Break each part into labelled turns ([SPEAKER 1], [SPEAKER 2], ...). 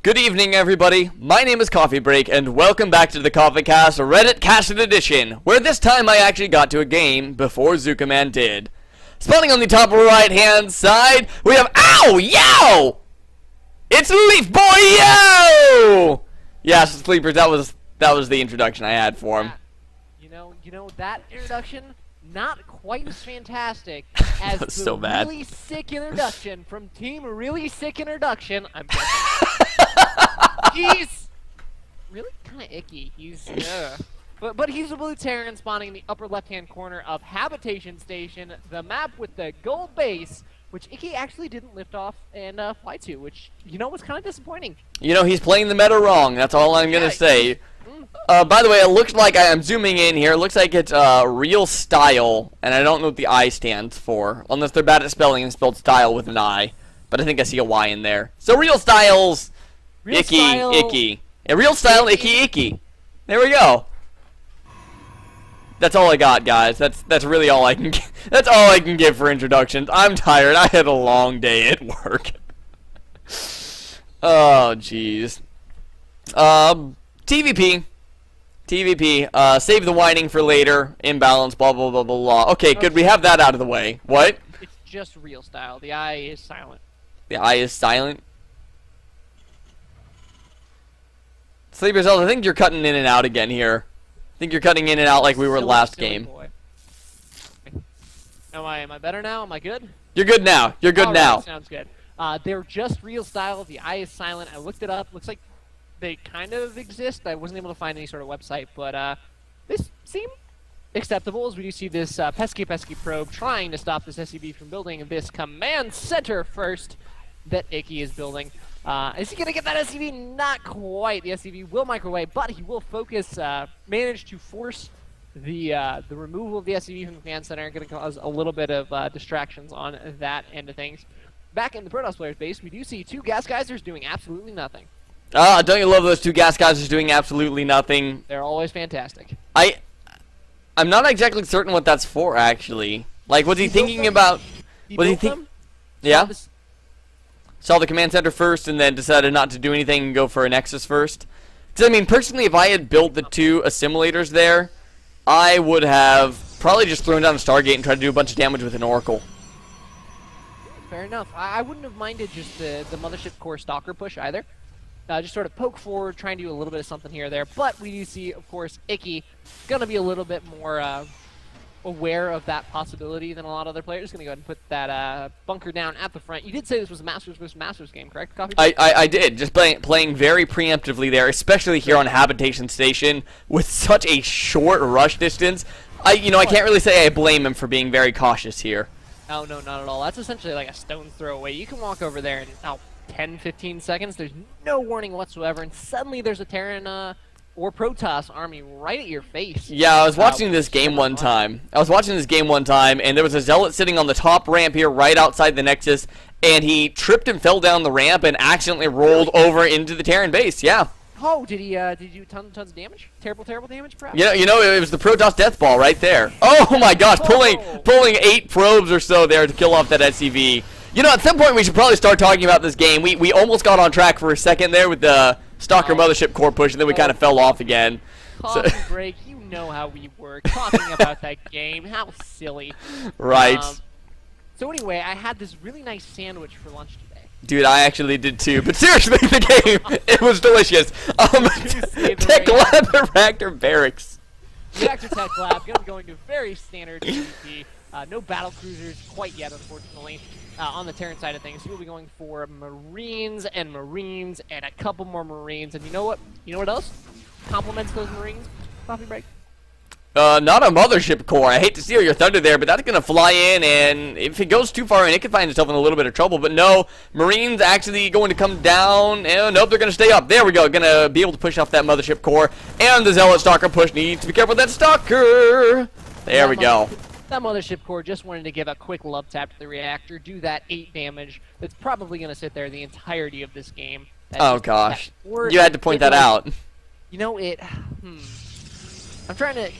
[SPEAKER 1] Good evening, everybody. My name is Coffee Break, and welcome back to the CastIt Reddit CastIt Edition, where this time I actually got to a game before Zukaman did. Spawning on the top right-hand side, we have Ow! Yow! It's LeafBoy! Yo! Yeah, so Sleepers, that was the introduction I had for him.
[SPEAKER 2] You know that introduction, not quite as fantastic as the
[SPEAKER 1] so bad.
[SPEAKER 2] really sick introduction from Team Really Sick Introduction. I'm joking. He's really kind of icky. He's but he's a blue Terran spawning in the upper left-hand corner of Habitation Station, the map with the gold base, which Icky actually didn't lift off and fly to, which was kind of disappointing.
[SPEAKER 1] You know, he's playing the meta wrong. That's all I'm gonna say. By the way, it looks like I'm zooming in here. It looks like it's real style, and I don't know what the I stands for, unless they're bad at spelling and spelled style with an I. But I think I see a Y in there. So real styles. Icky. Yeah, real style, Icky. There we go. That's all I got, guys. That's really all I can. That's all I can give for introductions. I'm tired. I had a long day at work. Oh, jeez. TvP. Save the whining for later. Imbalance. Blah blah blah blah blah. Okay, good. We have that out of the way. What?
[SPEAKER 2] It's just real style. The I is silent.
[SPEAKER 1] The I is silent. Sleepers, I think you're cutting in and out again here. I think you're cutting in and out like we were last game.
[SPEAKER 2] Boy. Am I better now? Am I good?
[SPEAKER 1] You're good now. You're good now.
[SPEAKER 2] Right, sounds good. They're just real style. The I is silent. I looked it up. Looks like they kind of exist. I wasn't able to find any sort of website, but they seem acceptable as we do see this pesky probe trying to stop this SCV from building this command center first that Icky is building. Is he going to get that SCV? Not quite. The SCV will microwave, but he will focus, manage to force the removal of the SCV from the command center. Going to cause a little bit of distractions on that end of things. Back in the Protoss player's base, we do see two gas geysers doing absolutely nothing.
[SPEAKER 1] Don't you love those two gas geysers doing absolutely nothing?
[SPEAKER 2] They're always fantastic.
[SPEAKER 1] I'm not exactly certain what that's for, actually. Like, was he thinking about... Was he think? Yeah? Saw the command center first and then decided not to do anything and go for a Nexus first. Because, I mean, personally, if I had built the two assimilators there, I would have probably just thrown down a Stargate and tried to do a bunch of damage with an Oracle.
[SPEAKER 2] Fair enough. I wouldn't have minded just the Mothership Core Stalker push either. Just sort of poke forward, trying to do a little bit of something here or there. But we do see, of course, Icky going to be a little bit more aware of that possibility than a lot of other players. Going to go ahead and put that bunker down at the front. You did say this was a Masters vs. Masters game, correct, Coffee?
[SPEAKER 1] I did. Just playing very preemptively there, especially here on Habitation Station with such a short rush distance. I can't really say I blame him for being very cautious here.
[SPEAKER 2] Oh, no, not at all. That's essentially like a stone's throw away. You can walk over there in 10-15 seconds. There's no warning whatsoever, and suddenly there's a Terran or Protoss army right at your face. Yeah,
[SPEAKER 1] I was watching this game one time. And there was a Zealot sitting on the top ramp here right outside the Nexus, and he tripped and fell down the ramp and accidentally rolled over into the Terran base. Yeah.
[SPEAKER 2] Oh, did he do tons of damage? Terrible damage, perhaps?
[SPEAKER 1] You know, it was the Protoss death ball right there. Oh my gosh, pulling 8 probes or so there to kill off that SCV. You know, at some point we should probably start talking about this game. We almost got on track for a second there with the Stalker Mothership Core push, and then we kind of fell off again.
[SPEAKER 2] Coffee Break, you know how we were talking about that game. How silly.
[SPEAKER 1] Right.
[SPEAKER 2] So anyway, I had this really nice sandwich for lunch today.
[SPEAKER 1] Dude, I actually did too. But seriously, the game, it was delicious. Tech Lab Reactor Barracks.
[SPEAKER 2] Reactor Tech Lab, going to very standard TvP. No battle cruisers quite yet, unfortunately. On the Terran side of things, we'll be going for Marines and a couple more Marines. And you know what? You know what else complements those Marines? Coffee Break?
[SPEAKER 1] Not a Mothership Core. I hate to steal your thunder there, but that's going to fly in, and if it goes too far in, it could find itself in a little bit of trouble. But no, Marines actually going to come down. And nope, they're going to stay up. There we go. Going to be able to push off that Mothership Core. And the Zealot Stalker push needs to be careful with that Stalker. There we go.
[SPEAKER 2] That Mothership Core just wanted to give a quick love tap to the reactor, do that 8 damage. That's probably going to sit there the entirety of this game.
[SPEAKER 1] Oh gosh, you had to point that out.
[SPEAKER 2] You know, I'm trying to,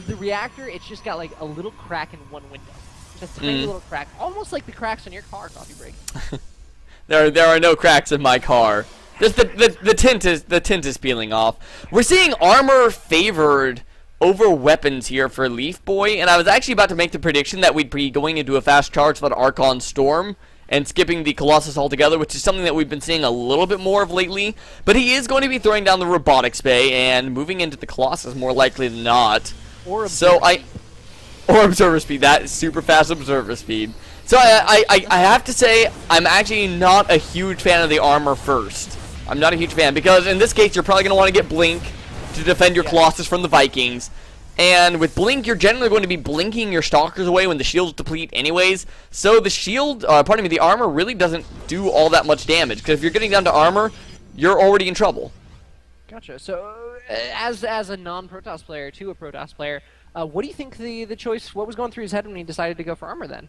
[SPEAKER 2] the reactor, it's just got like a little crack in one window. Just a tiny little crack, almost like the cracks on your car, Coffee Break.
[SPEAKER 1] There are no cracks in my car. Just the tint is peeling off. We're seeing armor favored over weapons here for LeafBoy, and I was actually about to make the prediction that we'd be going into a fast charge for the Archon Storm and skipping the Colossus altogether, which is something that we've been seeing a little bit more of lately. But he is going to be throwing down the Robotics Bay and moving into the Colossus more likely than not.
[SPEAKER 2] Or
[SPEAKER 1] observer speed. That is super fast observer speed. So I have to say I'm actually not a huge fan of the armor first. I'm not a huge fan because in this case you're probably going to want to get Blink to defend your Colossus from the Vikings. And with Blink, you're generally going to be blinking your Stalkers away when the shields deplete anyways. So the shield, the armor really doesn't do all that much damage. Because if you're getting down to armor, you're already in trouble.
[SPEAKER 2] Gotcha. So as a non-Protoss player to a Protoss player, what do you think the choice, what was going through his head when he decided to go for armor then?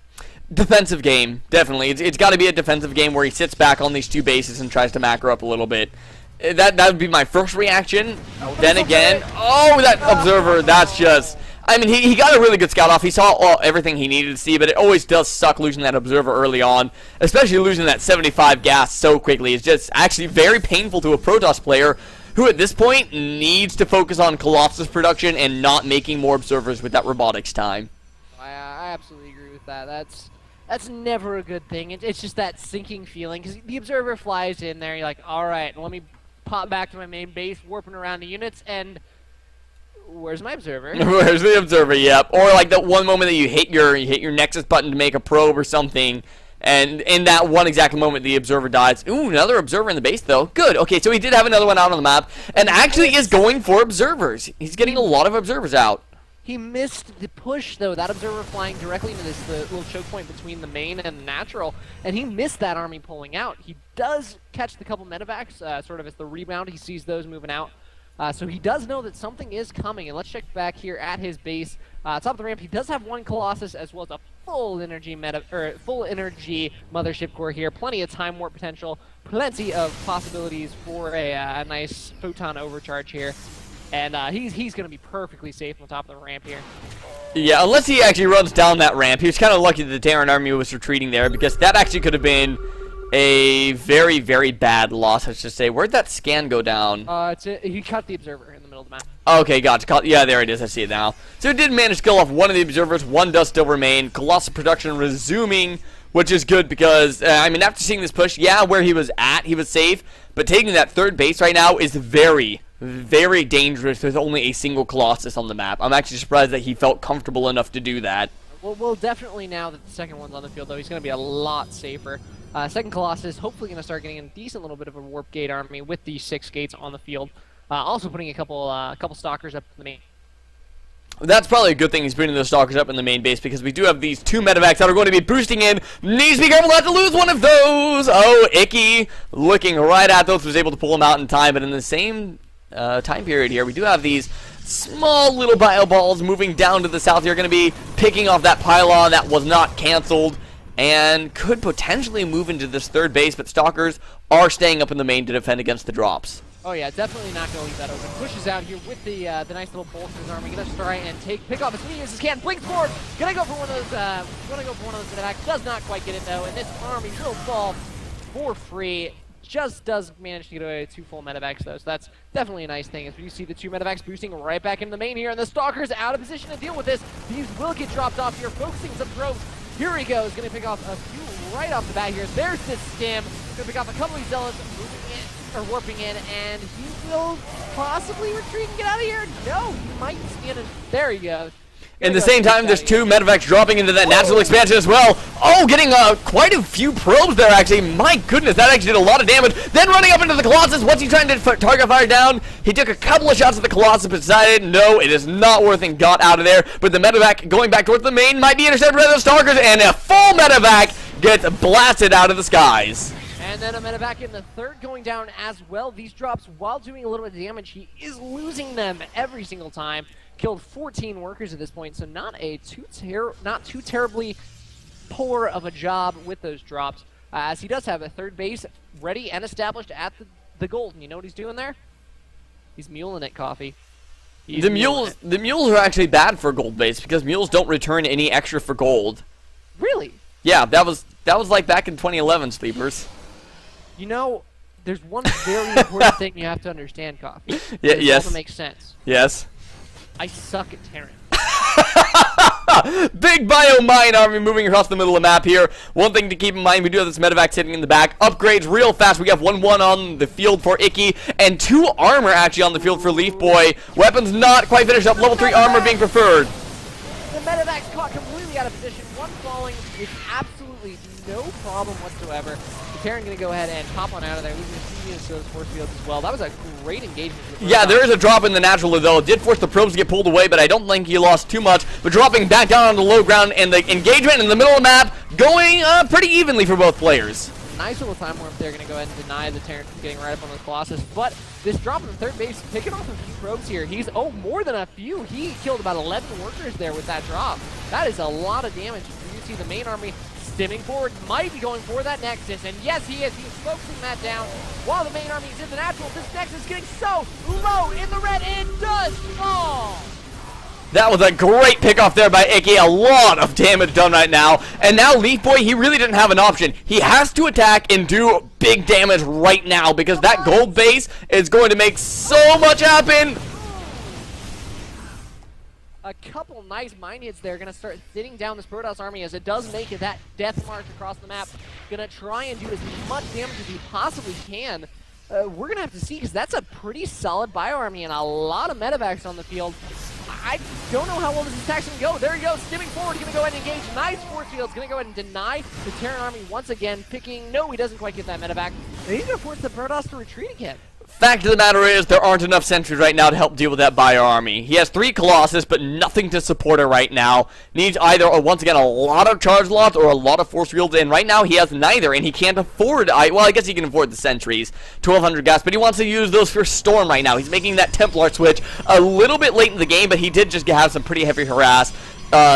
[SPEAKER 2] Defensive
[SPEAKER 1] game, definitely. It's got to be a defensive game where he sits back on these two bases and tries to macro up a little bit. That would be my first reaction. Then again, that observer, that's just... I mean, he got a really good scout off. He saw everything he needed to see, but it always does suck losing that observer early on, especially losing that 75 gas so quickly. It's just actually very painful to a Protoss player who at this point needs to focus on Colossus production and not making more observers with that robotics time.
[SPEAKER 2] I absolutely agree with that. That's never a good thing. It's just that sinking feeling, because the observer flies in there, you're like, all right, let me pop back to my main base, warping around the units, and where's my observer?
[SPEAKER 1] Where's the observer? Yep. Or like that one moment that you hit your Nexus button to make a probe or something, and in that one exact moment the observer dies. Ooh, another observer in the base though. Good. Okay, so he did have another one out on the map, and actually is going for observers. He's getting a lot of observers out.
[SPEAKER 2] He missed the push, though. That observer flying directly into the little choke point between the main and the natural, and he missed that army pulling out. He does catch the couple medevacs, sort of as the rebound. He sees those moving out. So he does know that something is coming, and let's check back here at his base. Top of the ramp, he does have one Colossus as well as a full energy mothership core here. Plenty of time warp potential, plenty of possibilities for a nice photon overcharge here. And he's going to be perfectly safe on top of the ramp here.
[SPEAKER 1] Yeah, unless he actually runs down that ramp. He was kind of lucky that the Terran army was retreating there, because that actually could have been a very, very bad loss, I should say. Where'd that scan go down?
[SPEAKER 2] He cut the observer in the middle of the map.
[SPEAKER 1] Okay, gotcha. Yeah, there it is. I see it now. So he did manage to kill off one of the observers. One does still remain. Colossus production resuming, which is good because, I mean, after seeing this push, yeah, where he was at, he was safe. But taking that third base right now is very, very dangerous with only a single Colossus on the map. I'm actually surprised that he felt comfortable enough to do that.
[SPEAKER 2] Well, definitely now that the second one's on the field, though, he's going to be a lot safer. Second Colossus hopefully going to start getting a decent little bit of a warp gate army with the 6 gates on the field. Also putting a couple stalkers up in the main.
[SPEAKER 1] That's probably a good thing he's putting those stalkers up in the main base, because we do have these 2 medevacs that are going to be boosting in. Needs to be careful not to lose one of those. Oh, Icky looking right at those, was able to pull them out in time, but in the same time period here, we do have these small little bio balls moving down to the south. You're going to be picking off that pylon that was not canceled and could potentially move into this third base, but stalkers are staying up in the main to defend against the drops.
[SPEAKER 2] Oh yeah, definitely not going to leave that open. Pushes out here with the nice little bolt in his army. Gonna try and pick off as many as he can. Blinks forward. Gonna go for one of those. Medevacs. Does not quite get it though, and this army will fall for free. Just does manage to get away with 2 full medevacs though, so that's definitely a nice thing. As you see the 2 medevacs boosting right back into the main here, and the stalkers out of position to deal with this. These will get dropped off here, focusing some probes. Here he goes, gonna pick off a few right off the bat here. There's this stim. Gonna pick off a couple of zealots, moving in or warping in, and he will possibly retreat and get out of here. No, he might stand in. There he goes.
[SPEAKER 1] In the same time, there's 2 medevacs dropping into that natural expansion as well. Oh, getting quite a few probes there, actually. My goodness, that actually did a lot of damage. Then running up into the Colossus. What's he trying to target fire down? He took a couple of shots at the Colossus, but decided, no, it is not worth it, and got out of there. But the medevac going back towards the main might be intercepted by the Stalkers, and a full medevac gets blasted out of the skies.
[SPEAKER 2] And then a medevac in the third going down as well. These drops, while doing a little bit of damage, he is losing them every single time. Killed 14 workers at this point, so not too terribly poor of a job with those drops. As he does have a third base ready and established at the gold. And you know what he's doing there? He's muling it, Coffee.
[SPEAKER 1] The mules are actually bad for gold base, because mules don't return any extra for gold.
[SPEAKER 2] Really?
[SPEAKER 1] Yeah, that was like back in 2011, Sleepers.
[SPEAKER 2] You know, there's one very important thing you have to understand, Coffee.
[SPEAKER 1] Yeah,
[SPEAKER 2] This
[SPEAKER 1] yes.
[SPEAKER 2] also makes sense.
[SPEAKER 1] Yes.
[SPEAKER 2] I suck at Terran.
[SPEAKER 1] Big bio mine army moving across the middle of the map here. One thing to keep in mind, we do have this medevac sitting in the back. Upgrades real fast. We have 1-1 on the field for Icky and 2 armor actually on the field for LeafBoy. Weapons not quite finished up. Level 3 armor being preferred.
[SPEAKER 2] The medevac's caught completely out of position. One falling with absolutely no problem whatsoever. The Terran going to go ahead and pop on out of there, losing a few units to those force fields as well. That was a great engagement.
[SPEAKER 1] Yeah, there is a drop in the natural though. It did force the probes to get pulled away, but I don't think he lost too much. But dropping back down on the low ground, and the engagement in the middle of the map going pretty evenly for both players.
[SPEAKER 2] Nice little time warp there, going to go ahead and deny the Terran from getting right up on the Colossus. But this drop in the third base, picking off a few probes here. He's, more than a few. He killed about 11 workers there with that drop. That is a lot of damage. You see the main army stimming forward, might be going for that Nexus. And yes, he is. He's focusing that down while the main army is in the natural. This Nexus is getting so low in the red, and does fall.
[SPEAKER 1] That was a great pickoff there by Icky. A lot of damage done right now. And now LeafBoy, he really didn't have an option. He has to attack and do big damage right now because that gold base is going to make so much happen.
[SPEAKER 2] A couple nice mine hits there. Going to start thinning down this Protoss army as it does make it that death march across the map. Going to try and do as much damage as he possibly can. We're going to have to see because that's a pretty solid bio army and a lot of medevacs on the field. I don't know how well this attack's going to go. There he goes, stimming forward, going to go ahead and engage. Nice force fields, going to go ahead and deny the Terran army once again, picking, no, he doesn't quite get that medevac. And he's going to force the Protoss to retreat again.
[SPEAKER 1] Fact of the matter is, there aren't enough sentries right now to help deal with that bio army. He has 3 Colossus, but nothing to support it right now. Needs either, once again, a lot of charge lots or a lot of force fields, and right now he has neither, and he can't afford, well, I guess he can afford the sentries, 1,200 gas, but he wants to use those for Storm right now. He's making that Templar switch a little bit late in the game, but he did just have some pretty heavy harass.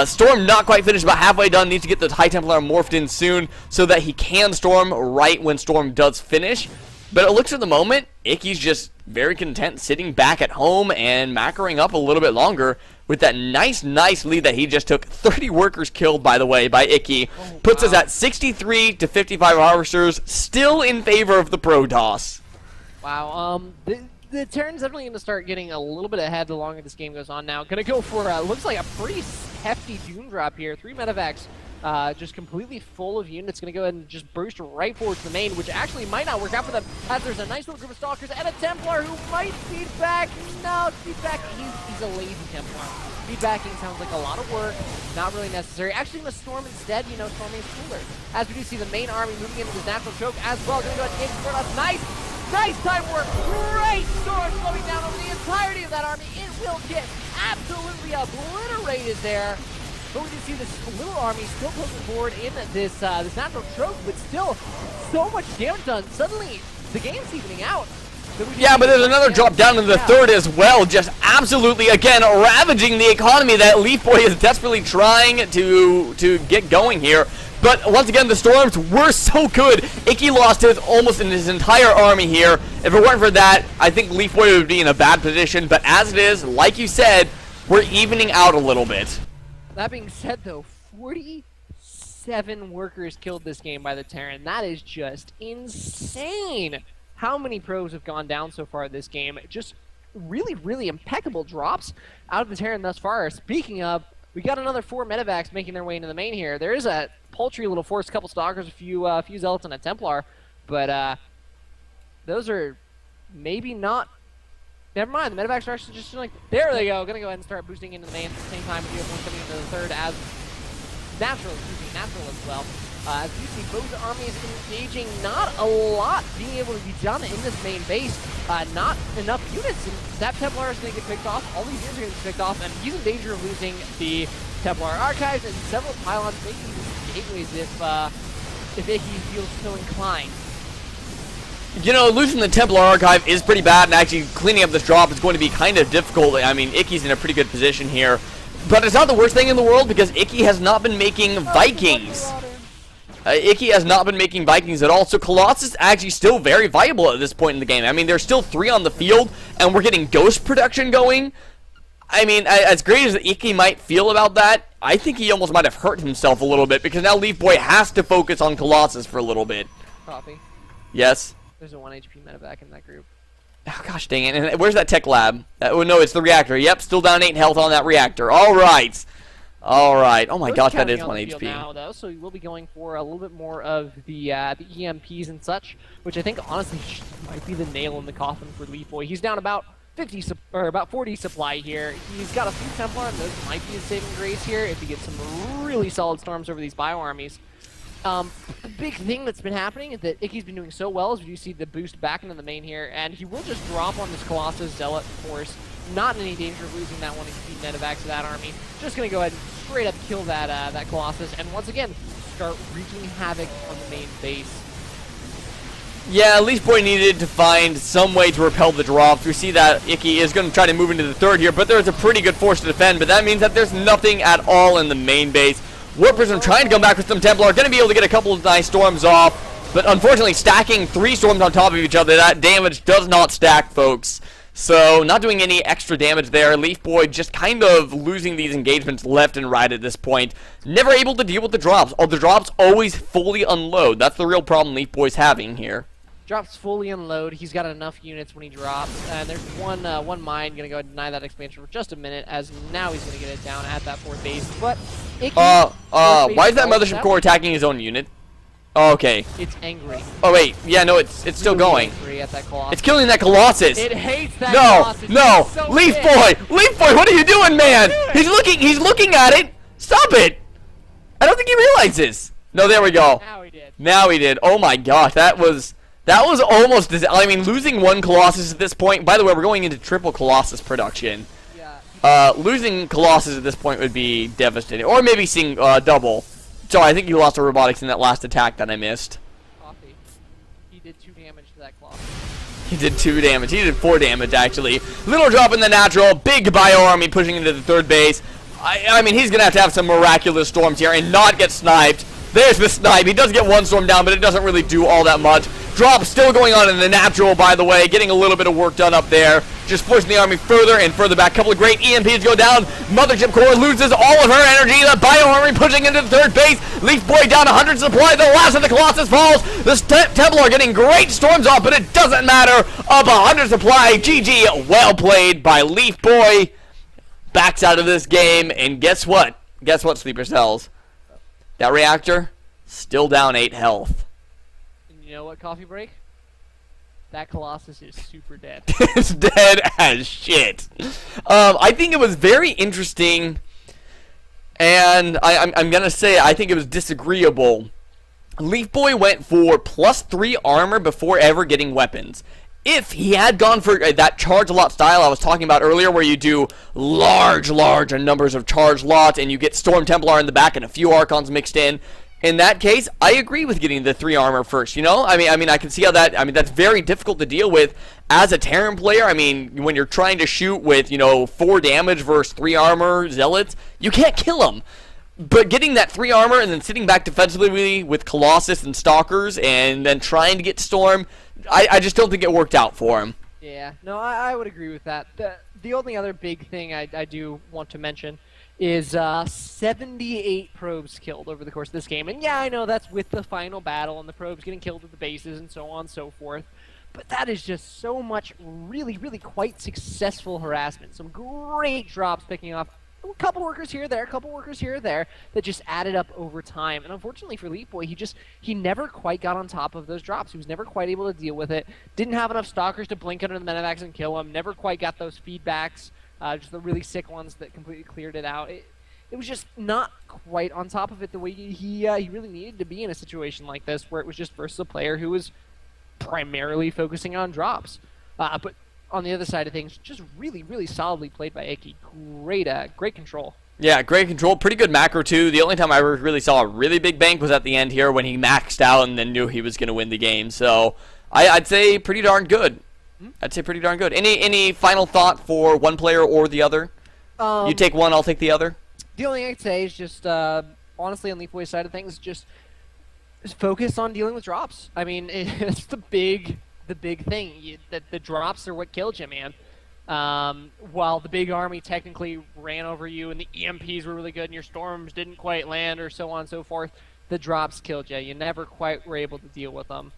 [SPEAKER 1] Storm not quite finished, about halfway done. Needs to get the High Templar morphed in soon so that he can Storm right when Storm does finish. But it looks at the moment, Icky's just very content sitting back at home and macroing up a little bit longer with that nice lead that he just took. 30 workers killed, by the way, by Icky. Puts us at 63 to 55 harvesters, still in favor of the Protoss.
[SPEAKER 2] Wow, the Terran's definitely going to start getting a little bit ahead the longer this game goes on now. Going to go for, looks like a pretty hefty Dune drop here. 3 medevacs. Just completely full of units. Going to go ahead and just burst right forward to the main, which actually might not work out for them, as there's a nice little group of Stalkers and a Templar who might feed back. No, feed back. He's a lazy Templar. Feedbacking sounds like a lot of work, not really necessary. Actually, going to Storm instead. You know, storming is cooler. As we do see the main army moving into this natural choke as well. Going to go ahead and engage us. Nice time work. Great Storm slowing down over the entirety of that army. It will get absolutely obliterated there. But we can see this little army still pushing forward in this natural trope, but still so much damage done. Suddenly, the game's evening out.
[SPEAKER 1] Yeah, but there's another drop down in the third as well, just absolutely, again, ravaging the economy that LeafBoy is desperately trying to get going here. But once again, the Storms were so good. Icky lost almost in his entire army here. If it weren't for that, I think LeafBoy would be in a bad position. But as it is, like you said, we're evening out a little bit.
[SPEAKER 2] That being said, though, 47 workers killed this game by the Terran. That is just insane. How many pros have gone down so far this game? Just really impeccable drops out of the Terran thus far. Speaking of, we got another 4 medevacs making their way into the main here. There is a paltry little force, a couple Stalkers, a few Zealots, and a Templar. But those are maybe not... Never mind, the medevacs are actually just like, there they go. Gonna go ahead and start boosting into the main at the same time. We have one coming into the third as natural as well. As you see, both armies engaging, not a lot being able to be done in this main base. Not enough units, and that Templar is going to get picked off. All these units are going to get picked off, and he's in danger of losing the Templar Archives and several pylons, maybe even gateways if Icky feels so inclined.
[SPEAKER 1] You know, losing the Templar Archive is pretty bad, and actually cleaning up this drop is going to be kind of difficult. I mean, Icky's in a pretty good position here. But it's not the worst thing in the world because Icky has not been making Vikings. Icky has not been making Vikings at all, so Colossus is actually still very viable at this point in the game. I mean, there's still 3 on the field, and we're getting ghost production going. I mean, as great as Icky might feel about that, I think he almost might have hurt himself a little bit because now LeafBoy has to focus on Colossus for a little bit.
[SPEAKER 2] Coffee.
[SPEAKER 1] Yes?
[SPEAKER 2] There's a 1 HP medevac in that group.
[SPEAKER 1] Oh, gosh dang it. And where's that tech lab? Oh, no, it's the reactor. Yep, still down 8 health on that reactor. All right. All right. Oh, my gosh, that is 1 HP.
[SPEAKER 2] Now, though, so we will be going for a little bit more of the EMPs and such, which I think, honestly, might be the nail in the coffin for LeafBoy. He's down about 40 supply here. He's got a few Templar, and those might be his saving grace here if he gets some really solid storms over these bio armies. The big thing that's been happening is that Icky's been doing so well as we do see the boost back into the main here, and he will just drop on this Colossus Zealot force. Not in any danger of losing that 1 HP medevac to that army. Just gonna go ahead and straight up kill that that Colossus, and once again start wreaking havoc on the main base.
[SPEAKER 1] Yeah, LeafBoy needed to find some way to repel the drops. We see that Icky is going to try to move into the third here, but there's a pretty good force to defend, but that means that there's nothing at all in the main base. War Prism trying to come back with some Templar, going to be able to get a couple of nice storms off, but unfortunately stacking 3 storms on top of each other, that damage does not stack, folks. So, not doing any extra damage there. LeafBoy just kind of losing these engagements left and right at this point. Never able to deal with the drops. Oh, the drops always fully unload. That's the real problem LeafBoy's having here.
[SPEAKER 2] Drops fully unload. He's got enough units when he drops. And there's one mine going to go ahead and deny that expansion for just a minute, as now he's going to get it down at that 4th base. But Icky,
[SPEAKER 1] why is that Mothership Core attacking his own unit? Oh, okay.
[SPEAKER 2] It's angry.
[SPEAKER 1] Oh, wait. Yeah, no, it's still going.
[SPEAKER 2] Angry at that Colossus.
[SPEAKER 1] It's killing that Colossus.
[SPEAKER 2] It hates that Colossus.
[SPEAKER 1] No,
[SPEAKER 2] so
[SPEAKER 1] LeafBoy! LeafBoy, what are you doing, man? He's looking at it. Stop it. I don't think he realizes. No, there we go.
[SPEAKER 2] Now he did.
[SPEAKER 1] Now he did. Oh, my gosh. That was almost, I mean, losing 1 Colossus at this point. By the way, we're going into triple Colossus production.
[SPEAKER 2] Yeah.
[SPEAKER 1] Losing Colossus at this point would be devastating. Or maybe seeing double. So I think you lost a robotics in that last attack that I missed.
[SPEAKER 2] Coffee. He did 2 damage to that Colossus.
[SPEAKER 1] He did 2 damage. He did 4 damage, actually. Little drop in the natural. Big bio army pushing into the 3rd base. I mean, he's going to have some miraculous storms here and not get sniped. There's the snipe. He does get 1 storm down, but it doesn't really do all that much. Drop still going on in the natural, by the way. Getting a little bit of work done up there. Just pushing the army further and further back. Couple of great EMPs go down. Mothership Core loses all of her energy. The bio army pushing into the 3rd base. LeafBoy down 100 supply. The last of the Colossus falls. The Templar getting great storms off, but it doesn't matter. Up 100 supply. GG. Well played by LeafBoy. Backs out of this game, and guess what? Guess what, Sleeper Cells? That reactor, still down 8 health.
[SPEAKER 2] And you know what, Coffee Break? That Colossus is super dead.
[SPEAKER 1] It's dead as shit. I think it was very interesting, and I'm going to say I think it was disagreeable. LeafBoy went for +3 armor before ever getting weapons. If he had gone for that charge lot style I was talking about earlier, where you do large numbers of charge lots and you get Storm Templar in the back and a few Archons mixed in that case, I agree with getting the 3 armor first, you know? I mean, I can see how that's very difficult to deal with as a Terran player. I mean, when you're trying to shoot with, 4 damage versus 3 armor Zealots, you can't kill them. But getting that 3 armor and then sitting back defensively with Colossus and Stalkers and then trying to get Storm, I just don't think it worked out for him.
[SPEAKER 2] Yeah, no, I would agree with that. The only other big thing I do want to mention is 78 probes killed over the course of this game. And yeah, I know that's with the final battle and the probes getting killed at the bases and so on and so forth. But that is just so much really quite successful harassment. Some great drops picking off. A couple workers here, there, a couple workers here or there that just added up over time. And unfortunately for LeafBoy, he never quite got on top of those drops. He was never quite able to deal with it. Didn't have enough Stalkers to blink under the medevacs and kill him. Never quite got those feedbacks, just the really sick ones that completely cleared it out. It was just not quite on top of it the way he really needed to be in a situation like this, where it was just versus a player who was primarily focusing on drops. But on the other side of things, just really solidly played by Icky. Great control.
[SPEAKER 1] Yeah, great control. Pretty good macro, too. The only time I really saw a really big bank was at the end here when he maxed out and then knew he was going to win the game. So I'd say pretty darn good. I'd say pretty darn good. Any final thought for one player or the other? You take one, I'll take the other.
[SPEAKER 2] The only thing I'd say is just, honestly, on LeafBoy's side of things, just focus on dealing with drops. I mean, it's the big thing. The drops are what killed you, man. While the big army technically ran over you and the EMPs were really good and your storms didn't quite land or so on and so forth, the drops killed you. You never quite were able to deal with them.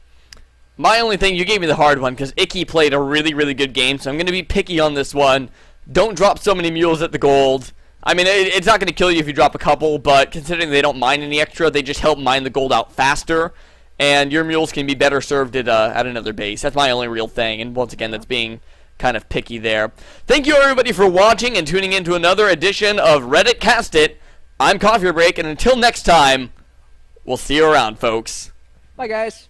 [SPEAKER 1] My only thing, you gave me the hard one because Icky played a really, really good game, so I'm going to be picky on this one. Don't drop so many mules at the gold. I mean, it's not going to kill you if you drop a couple, but considering they don't mine any extra, they just help mine the gold out faster, and your mules can be better served at another base. That's my only real thing, and once again, that's being kind of picky there. Thank you, everybody, for watching and tuning in to another edition of Reddit CastIt. I'm Coffee Break, and until next time, we'll see you around, folks.
[SPEAKER 2] Bye, guys.